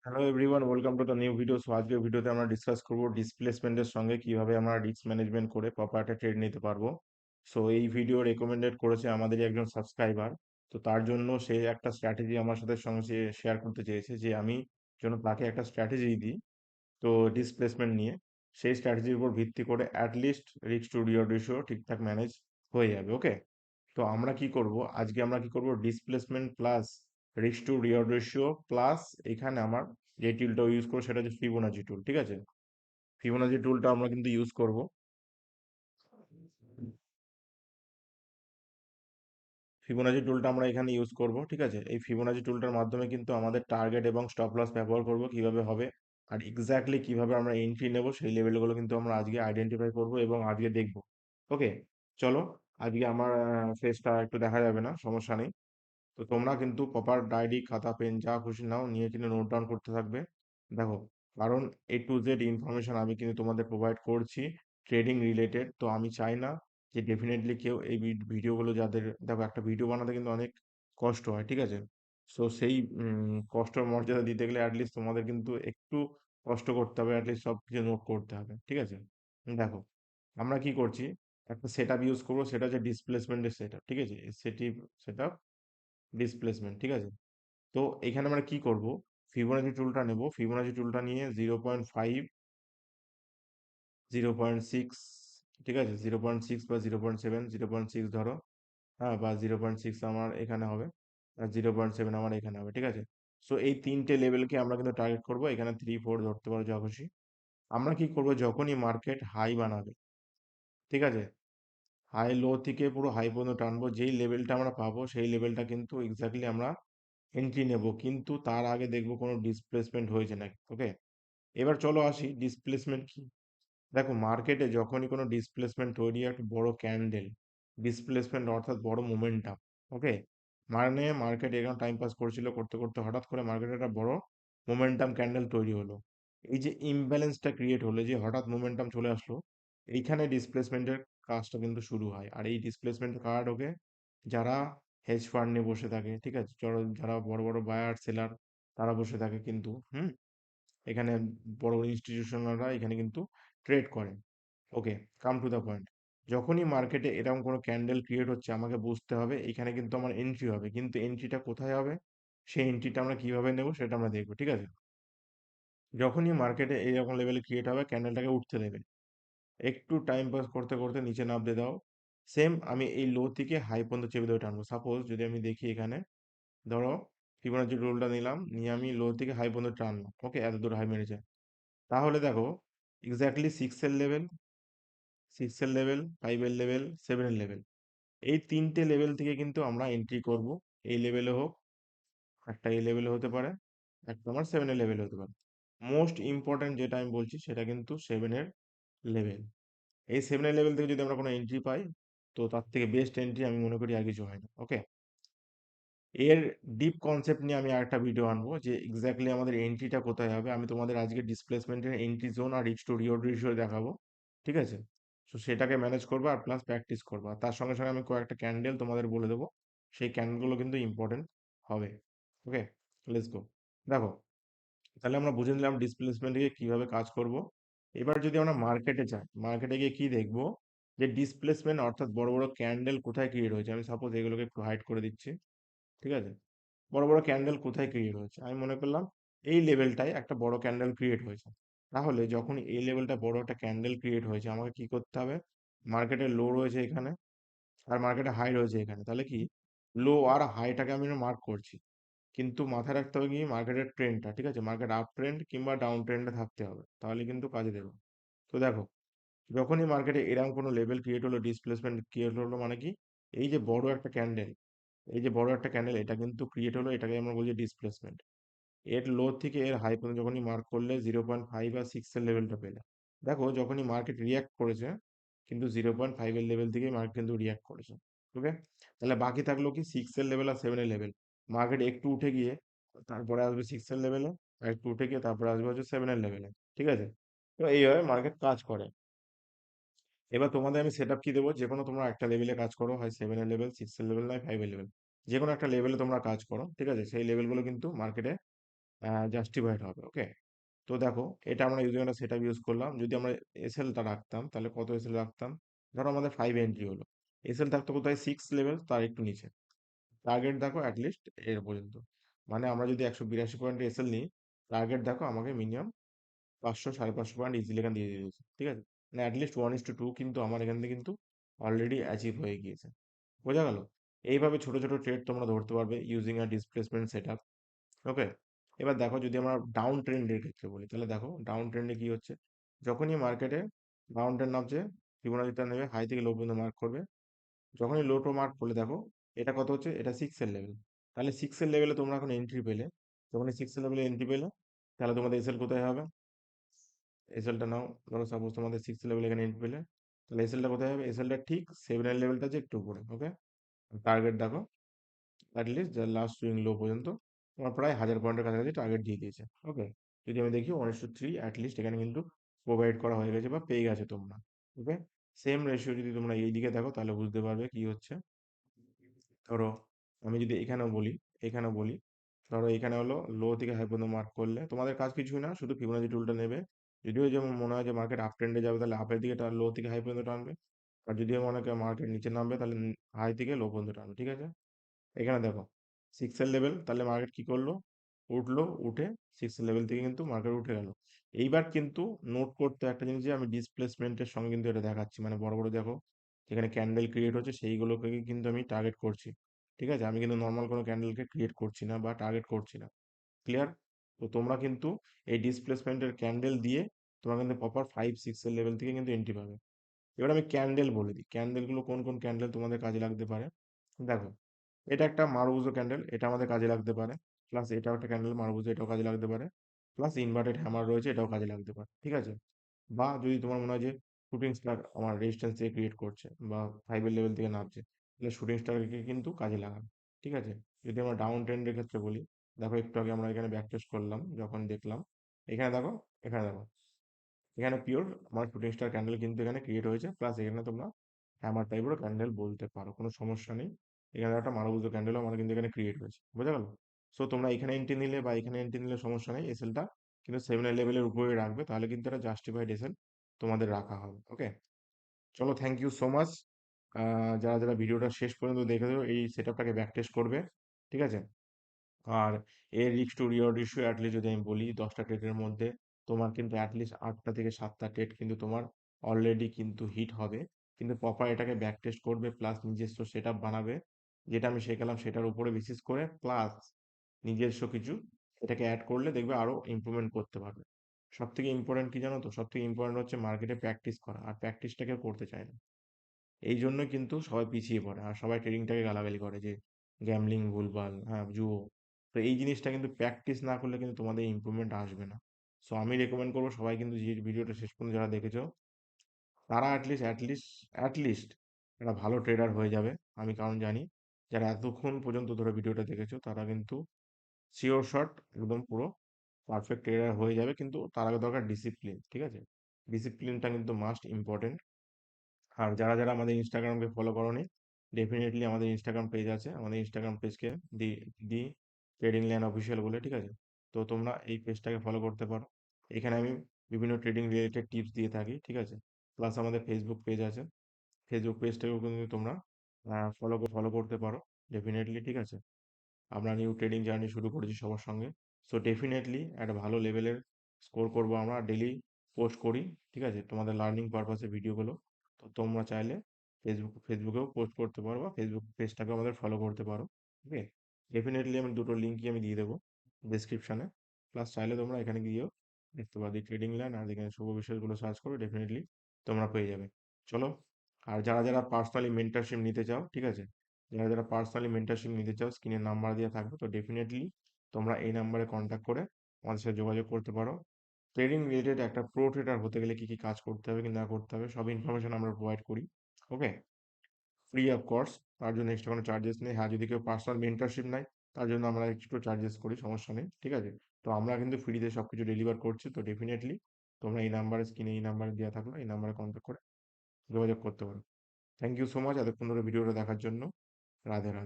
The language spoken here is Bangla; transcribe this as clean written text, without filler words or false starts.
Hello everyone, welcome to the new video. So আজকের ভিডিওতে আমরা ডিসকাস করব ডিসপ্লেসমেন্টের সঙ্গে কিভাবে আমরা রিস্ক ম্যানেজমেন্ট করে প্রপার একটা ট্রেড নিতে পারবো। সো এই ভিডিও রেকমেন্ডেড করেছে আমাদেরই একজন সাবস্ক্রাইবার। তো তার জন্য সে একটা স্ট্র্যাটেজি আমার সাথে সঙ্গে শেয়ার করতে চেয়েছে যে আমি যেন তাকে একটা স্ট্র্যাটেজি দিই। তো ডিসপ্লেসমেন্ট নিয়ে সেই স্ট্র্যাটেজির উপর ভিত্তি করে at least risk to reward ratio ঠিকঠাক ম্যানেজ হয়ে যাবে। ওকে, তো আমরা কি করব displacement plus risk to reward ratio plus এখানে আমার যে টুলটা ইউজ করবো সেটা হচ্ছে ফিবোনাচি টুল। ঠিক আছে, ফিবোনাচি টুলটা আমরা কিন্তু ইউজ করব। ফিবোনাচি টুলটা আমরা এখানে ইউজ করব। ঠিক আছে, এই ফিবোনাচি টুলটার মাধ্যমে কিন্তু আমাদের টার্গেট এবং স্টপ লস ব্যবহার করব কিভাবে হবে, আর এক্স্যাক্টলি কিভাবে আমরা এন্ট্রি নেব সেই লেভেলগুলো কিন্তু আমরা আজকে আইডেন্টিফাই করব এবং আজকে দেখব। ওকে, চলো। আজকে আমার ফেসটা একটু দেখা যাবে না, সমস্যা নেই। তো তোমরা কিন্তু প্রপার ডায়েরি খাতা পেন যা খুশি নাও নিয়ে কিন্তু নোট ডাউন করতে থাকবে। দেখো, কারণ A to Z ইনফরমেশন আমি কিন্তু তোমাদের প্রোভাইড করছি ট্রেডিং রিলেটেড। তো আমি চাই না যে ডেফিনেটলি কেউ এই ভিডিওগুলো যাদের, দেখো একটা ভিডিও বানাতে কিন্তু অনেক কষ্ট হয়। ঠিক আছে, সো সেই কষ্টর মর্যাদা দিতে গেলে অ্যাটলিস্ট তোমাদের কিন্তু একটু কষ্ট করতে হবে, অ্যাটলিস্ট সব কিছু নোট করতে হবে। ঠিক আছে, দেখো আমরা কি করছি, একটা সেট আপ ইউজ করবো, সেটা হচ্ছে ডিসপ্লেসমেন্টের সেট আপ। ঠিক আছে, সেট আপ ডিসপ্লেসমেন্ট। ঠিক আছে, তো এখানে আমরা কি করব, ফিবোনাচি টুলটা নেব। ফিবোনাচি টুলটা নিয়ে 0.5, 0.6, ঠিক আছে, 0.6 বা 0.7, 0.6 ধরো। হ্যাঁ, বা 0.6 আমার এখানে হবে, আর 0.7 আমার এখানে হবে। ঠিক আছে, সো এই তিনটে লেভেলকে আমরা কিন্তু টার্গেট করব। এখানে 3 4 ধরতে পারো যা খুশি। আমরা কি করব, যখনই মার্কেট হাই বানাবে, ঠিক আছে, হাই লো থেকে পুরো হাই পর্যন্ত টানবো, যেই লেভেলটা আমরা পাবো সেই লেভেলটা কিন্তু এক্স্যাক্টলি আমরা এন্ট্রি নেব, কিন্তু তার আগে দেখবো কোনো ডিসপ্লেসমেন্ট হয়েছে নাকি। ওকে, এবার চলো আসি ডিসপ্লেসমেন্ট কি। দেখো, মার্কেটে যখনই কোনো ডিসপ্লেসমেন্ট তৈরি হয়, একটা বড় ক্যান্ডেল ডিসপ্লেসমেন্ট অর্থাৎ বড় মোমেন্টাম। ওকে, মানে মার্কেট এখানে টাইম পাস করছিল, করতে করতে হঠাৎ করে মার্কেটে একটা বড় মোমেন্টাম ক্যান্ডেল তৈরি হলো। এই যে ইমব্যালেন্সটা ক্রিয়েট হলো, যে হঠাৎ মোমেন্টাম চলে আসলো, এইখানে ডিসপ্লেসমেন্টের কাজটা কিন্তু শুরু হয়। আর এই ডিসপ্লেসমেন্ট কারা ঢোকে, যারা হেজ ফান্ড নিয়ে বসে থাকে। ঠিক আছে, যারা বড় বড় বায়ার সেলার তারা বসে থাকে কিন্তু। এখানে বড় ইনস্টিটিউশনালরা এখানে কিন্তু ট্রেড করেন। ওকে, কাম টু দ্য পয়েন্ট। যখনই মার্কেটে এরকম কোনো ক্যান্ডেল ক্রিয়েট হচ্ছে, আমাকে বুঝতে হবে এখানে কিন্তু আমার এন্ট্রি হবে, কিন্তু এন্ট্রিটা কোথায় হবে, সেই এন্ট্রিটা আমরা কিভাবে নেব সেটা আমরা দেখবো। ঠিক আছে, যখনই মার্কেটে এইরকম লেভেলে ক্রিয়েট হবে, ক্যান্ডেলটাকে উঠতে দেবে, একটু টাইম পাস করতে করতে নিচে নামতে দাও। সেম আমি এই লো থেকে হাই পর্যন্ত চেপে ধরে টানবো। সাপোজ যদি আমি দেখি এখানে, ধরো ফিবোনাচি রুলটা নিলাম, নিয়ে আমি লো থেকে হাই পর্যন্ত টানলাম। ওকে, এত দূর হাই মেরেছে, তাহলে দেখো এক্স্যাক্টলি সিক্সের লেভেল, ফাইভের লেভেল, সেভেনের লেভেল, এই তিনটে লেভেল থেকে কিন্তু আমরা এন্ট্রি করব। এই লেভেলে হোক, একটা এই লেভেলে হতে পারে, একটা আমার সেভেনের লেভেলে হতে পারে। মোস্ট ইম্পর্ট্যান্ট যেটা আমি বলছি সেটা কিন্তু সেভেনের লেভেল। এই সেভেনের লেভেল থেকে যদি আমরা কোনো এন্ট্রি পাই, তো তার থেকে বেস্ট এন্ট্রি আমি মনে করি আর কিছু হয় না। ওকে, এর ডিপ কনসেপ্ট নিয়ে আমি আরেকটা ভিডিও আনবো যে এক্স্যাক্টলি আমাদের এন্ট্রিটা কোথায় হবে। আমি তোমাদের আজকে ডিসপ্লেসমেন্টের এন্ট্রি জোন আর রিস্ক টু রিওয়ার্ড রেশিও দেখাবো। ঠিক আছে, তো সেটাকে ম্যানেজ করবো আর প্লাস প্র্যাকটিস করবো, আর তার সঙ্গে সঙ্গে আমি কয়েকটা ক্যান্ডেল তোমাদের বলে দেবো, সেই ক্যান্ডেলগুলো কিন্তু ইম্পর্টেন্ট হবে। ওকে, লেটস গো। দেখো, তাহলে আমরা বুঝে নিলাম ডিসপ্লেসমেন্ট থেকে কিভাবে কাজ করব। এবার যদি আমরা মার্কেটে যাই, মার্কেটে গিয়ে কি দেখবো, যে ডিসপ্লেসমেন্ট অর্থাৎ বড় বড় ক্যান্ডেল কোথায় ক্রিয়েট হয়েছে। আমি সাপোজ এগুলোকে একটু হাইড করে দিচ্ছি। ঠিক আছে, বড় বড় ক্যান্ডেল কোথায় ক্রিয়েট হয়েছে, আমি মনে করলাম এই লেভেলটায় একটা বড় ক্যান্ডেল ক্রিয়েট হয়েছে। তাহলে যখন এই লেভেলটা বড় একটা ক্যান্ডেল ক্রিয়েট হয়েছে, আমাকে কি করতে হবে, মার্কেটের লো রয়েছে এখানে আর মার্কেটে হাই রয়েছে এখানে, তাহলে কি লো আর হাইটাকে আমি মার্ক করছি। কিন্তু মাথায় রাখতে হবে কি মার্কেটের ট্রেন্ডটা, ঠিক আছে, মার্কেট আপ ট্রেন্ড কিংবা ডাউন ট্রেন্ডে থাকতে হবে, তাহলে কিন্তু কাজে দেবে। তো দেখো, যখনই মার্কেটে এরকম কোনো লেভেল ক্রিয়েট হলো, ডিসপ্লেসমেন্ট ক্রিয়েট হলো, মানে কি, এই যে বড় একটা ক্যান্ডেল, এই যে বড় একটা ক্যান্ডেল এটা কিন্তু ক্রিয়েট হলো, এটাকে আমরা বলছি ডিসপ্লেসমেন্ট। এর লো থেকে এর হাই পর্যন্ত যখনই মার্ক করলে 0.5 বা 6 এর লেভেলটা পেলে, দেখো যখনই মার্কেট রিয়াক্ট করেছে, কিন্তু 0.5 এর লেভেল থেকেই মার্কেট কিন্তু রিয়াক্ট করেছে। ওকে, তাহলে বাকি থাকলো কি 6 এর লেভেল আর 7 এর লেভেল। মার্কেট একটু উঠে গিয়ে তারপরে আসবে 6 এর লেভেলে, আর একটু উঠে গিয়ে তারপরে আসবে হচ্ছে 7 এর লেভেলে। ঠিক আছে, তো এইভাবে মার্কেট কাজ করে। এবার তোমাদের আমি সেট আপ কি দেবো, যে কোনো তোমরা একটা লেভেলে কাজ করো, হয় 7 এর লেভেল, 6 এর লেভেল, নয় 5 এর লেভেল, যে কোনো একটা লেভেলে তোমরা কাজ করো। ঠিক আছে, সেই লেভেলগুলো কিন্তু মার্কেটে জাস্টিফাইড হবে। ওকে, তো দেখো এটা আমরা যদি একটা সেট আপ ইউজ করলাম, যদি আমরা এসএলটা রাখতাম তাহলে কত এসএল রাখতাম? ধরো আমাদের 5 এন্ট্রি হলো, এসএল থাকতো কোথায়? 6 লেভেল, তার একটু নিচে। টার্গেট দেখো অ্যাটলিস্ট এর পর্যন্ত, মানে আমরা যদি 182 পয়েন্টে এসএল নিই, টার্গেট দেখো আমাকে মিনিমাম 500 550 পয়েন্ট ইজিলি এখান দিয়ে দিয়েছে, ঠিক আছে? মানে অ্যাটলিস্ট 1:2 কিন্তু আমার এখান থেকে কিন্তু অলরেডি অ্যাচিভ হয়ে গিয়েছে। বোঝা গেল? এইভাবে ছোট ছোট ট্রেড তোমরা ধরতে পারবে using a displacement set up. Okay, এবার দেখো যদি আমরা ডাউন ট্রেন্ডের ক্ষেত্রে বলি, তাহলে দেখো ডাউন ট্রেন্ডে কি হচ্ছে, যখনই মার্কেটে ডাউন ট্রেন্ড নামছে, ফিবোনাচিটা নেবে হাই থেকে লো পর্যন্ত মার্ক করবে। যখনই লো টো মার্ক করলে দেখো এটা কত হচ্ছে, এটা 6 এর লেভেল। তাহলে 6 এর লেভেলে তোমরা এখন এন্ট্রি পেলে, যখনই 6 এর লেভেলে এন্ট্রি পেলে, তাহলে তোমাদের এসএল কোথায় হবে? এসএলটা নাও, ধরো সাপোজ তোমাদের 6 লেভেল এখানে এন্ট্রি পেলে, তাহলে এসএলটা কোথায় হবে? এসএলটা ঠিক 7 এর লেভেলটা যে একটু উপরে। ওকে, টার্গেট দেখো অ্যাটলিস্ট যা লাস্ট সুইং লো পর্যন্ত তোমার প্রায় 1000 পয়েন্টের কাছাকাছি টার্গেট দিয়ে দিয়েছে। ওকে, যদি আমি দেখি 1:3 অ্যাটলিস্ট এখানে কিন্তু প্রোভাইড করা হয়ে গেছে বা পেয়ে গেছে তোমরা। ওকে, সেম রেশিও যদি তোমরা এই দিকে দেখো তাহলে বুঝতে পারবে কি হচ্ছে। ধরো আমি যদি এখানেও বলি, ধরো এখানে হলো লো থেকে হাই পর্যন্ত মার্ক করলে তোমাদের কাজ কিছুই না, শুধু ফিবোনাচি টুলটা নেবে। যদিও যেমন মনে হয় যে মার্কেট আপ ট্রেন্ডে যাবে, তাহলে আপের দিকে লো থেকে হাই পর্যন্ত টানবে। আর যদিও মনে হয় মার্কেট নিচে নামবে, তাহলে হাই থেকে লো পর্যন্ত টানবে, ঠিক আছে? এখানে দেখো 6 এর লেভেল, তাহলে মার্কেট কি করলো? উঠলো, উঠে 6 এর লেভেল থেকে কিন্তু মার্কেট উঠে গেল। এইবার কিন্তু নোট করতে একটা জিনিস, যে আমি ডিসপ্লেসমেন্টের সঙ্গে কিন্তু এটা দেখাচ্ছি, মানে বড় বড় দেখো যেখানে ক্যান্ডেল ক্রিয়েট হচ্ছে সেইগুলোকে কিন্তু আমি টার্গেট করছি। ঠিক আছে, আমি কিন্তু নর্মাল কোনো ক্যান্ডেলকে ক্রিয়েট করছি না বা টার্গেট করছি না। ক্লিয়ার? তো তোমরা কিন্তু এই ডিসপ্লেসমেন্টের ক্যান্ডেল দিয়ে তোমরা কিন্তু প্রপার 5 6 এর লেভেল থেকে কিন্তু এন্ট্রি পাবে। এবার আমি ক্যান্ডেল বলে দিই, ক্যান্ডেলগুলো কোন কোন ক্যান্ডেল তোমাদের কাজে লাগতে পারে। দেখো এটা একটা মারুজো ক্যান্ডেল, এটা আমাদের কাজে লাগতে পারে। প্লাস এটাও একটা ক্যান্ডেল মারুজো, এটাও কাজে লাগতে পারে। প্লাস ইনভার্টেড হ্যামার রয়েছে, এটাও কাজে লাগতে পারে, ঠিক আছে? বা যদি তোমার মনে হয় যে শুটিং স্টার আমার রেজিস্ট্যান্স থেকে ক্রিয়েট করছে বা 5 এর লেভেল থেকে নামছে, তাহলে শুটিং স্টারকে কিন্তু কাজে লাগাবে, ঠিক আছে? যদি আমরা ডাউন ট্রেন্ডের ক্ষেত্রে বলি, দেখো একটু আগে আমরা এখানে ব্যাক টেস্ট করলাম, যখন দেখলাম এখানে দেখো, এখানে দেখো, এখানে পিওর আমার শুটিং স্টার ক্যান্ডেল কিন্তু এখানে ক্রিয়েট হয়েছে। প্লাস এখানে তোমরা হ্যামার টাইপেরও ক্যান্ডেল বলতে পারো, কোনো সমস্যা নেই। এখানে একটা মারুজো ক্যান্ডেলও আমার কিন্তু এখানে ক্রিয়েট হয়েছে, বোঝা গেল? সো তোমরা এখানে এন্ট্রি নিলে বা এখানে এন্ট্রি নিলে সমস্যা নেই, এসএলটা কিন্তু 7 লেভেলের উপরে রাখবে, তাহলে কিন্তু একটা জাস্টিফাইড এসএল তোমাদের রাখা হবে। ওকে, চলো থ্যাংক ইউ সো মাচ। যারা যারা ভিডিওটা শেষ পর্যন্ত দেখেছো, এই সেট আপটাকে ব্যাক টেস্ট করবে, ঠিক আছে? আর এর risk to reward ratio at least যদি আমি বলি 10টা ট্রেডের মধ্যে তোমার কিন্তু অ্যাটলিস্ট 8টা থেকে 7টা ট্রেড কিন্তু তোমার অলরেডি কিন্তু হিট হবে। কিন্তু প্রপার এটাকে ব্যাক টেস্ট করবে, প্লাস নিজস্ব সেট আপ বানাবে, যেটা আমি শেখালাম সেটার উপরে বেসিস করে, প্লাস নিজস্ব কিছু এটাকে অ্যাড করলে দেখবে আরো ইমপ্রুভমেন্ট করতে পারবে। সব থেকে ইম্পর্টেন্ট কি জানো তো? সব থেকে ইম্পর্টেন্ট হচ্ছে মার্কেটে প্র্যাকটিস করা, আর প্র্যাকটিসটা কেউ করতে চায় না। এই জন্যই কিন্তু সবাই পিছিয়ে পড়ে, আর সবাই ট্রেডিংটাকে গালাগালি করে যে গ্যামলিং, ভুলভাল, হ্যাঁ জুয়ো। তো এই জিনিসটা কিন্তু প্র্যাকটিস না করলে কিন্তু তোমাদের ইমপ্রুভমেন্ট আসবে না। সো আমি রেকমেন্ড করবো সবাই কিন্তু, যে ভিডিওটা শেষ পর্যন্ত যারা দেখেছো, তারা অ্যাটলিস্ট একটা ভালো ট্রেডার হয়ে যাবে। আমি কারণ জানি, যারা এতক্ষণ পর্যন্ত ধরে ভিডিওটা দেখেছো তারা কিন্তু শিওর শট একদম পুরো পারফেক্ট ট্রেডার হয়ে যাবে। কিন্তু তার আগে দরকার ডিসিপ্লিন, ঠিক আছে? ডিসিপ্লিনটা কিন্তু মাস্ট ইম্পর্টেন্ট। আর যারা যারা আমাদের ইনস্টাগ্রামকে ফলো করোনি, ডেফিনেটলি আমাদের ইনস্টাগ্রাম পেজ আছে, আমাদের ইনস্টাগ্রাম পেজকে দি দি ট্রেডিং লাইন অফিসিয়াল বলে, ঠিক আছে? তো তোমরা এই পেজটাকে ফলো করতে পারো। এখানে আমি বিভিন্ন ট্রেডিং রিলেটেড টিপস দিয়ে থাকি, ঠিক আছে? প্লাস আমাদের ফেসবুক পেজ আছে, ফেসবুক পেজটাকেও কিন্তু তোমরা ফলো করতে পারো ডেফিনেটলি, ঠিক আছে? আমরা নিউ ট্রেডিং জার্নি শুরু করেছি সবার সঙ্গে। সো ডেফিনেটলি একটা ভালো লেভেলের স্কোর করব, আমরা ডেলি পোস্ট করি, ঠিক আছে, তোমাদের লার্নিং পারপাসে ভিডিওগুলো। তো তোমরা চাইলে ফেসবুকেও পোস্ট করতে পারো বা ফেসবুক পেজটাকে আমাদের ফলো করতে পারো। ওকে, ডেফিনেটলি আমি দুটো লিঙ্কই আমি দিয়ে দেবো ডিসক্রিপশানে। প্লাস চাইলে তোমরা এখানে গিয়েও দেখতে পারো, দি ট্রেডিং লাইন আর এখানে শুভ বিষয়গুলো সার্চ করো, ডেফিনেটলি তোমরা পেয়ে যাবে। চলো, আর যারা যারা পার্সোনালি মেন্টারশিপ নিতে চাও, ঠিক আছে, যারা যারা পার্সোনালি মেন্টারশিপ নিতে চাও, স্ক্রিনে নাম্বার দেওয়া থাকবে, তো ডেফিনেটলি তোমরা এই নাম্বারে কন্ট্যাক্ট করে আমাদের সাথে যোগাযোগ করতে পারো। ট্রেডিং রিলেটেড একটা প্রো ট্রেডার হতে গেলে কি কি কাজ করতে হবে কি না করতে হবে, সব ইনফরমেশন আমরা প্রোভাইড করি। ওকে, ফ্রি অফ কোর্স, তার জন্য এক্সট্রা কোনো চার্জেস নেই। হ্যাঁ, যদি কেউ পার্সোনাল মেন্টারশিপ নেয়, তার জন্য আমরা একটু চার্জেস করি, সমস্যা নেই, ঠিক আছে? তো আমরা কিন্তু ফ্রিতে সব কিছু ডেলিভার করছি। তো ডেফিনেটলি তোমরা এই নাম্বারে, স্ক্রিনে এই নাম্বারে দেওয়া থাকলো, এই নাম্বারে কন্ট্যাক্ট করে যোগাযোগ করতে পারো। থ্যাংক ইউ সো মাচ এতক্ষণ ধরে ভিডিওটা দেখার জন্য। রাধে রাধে।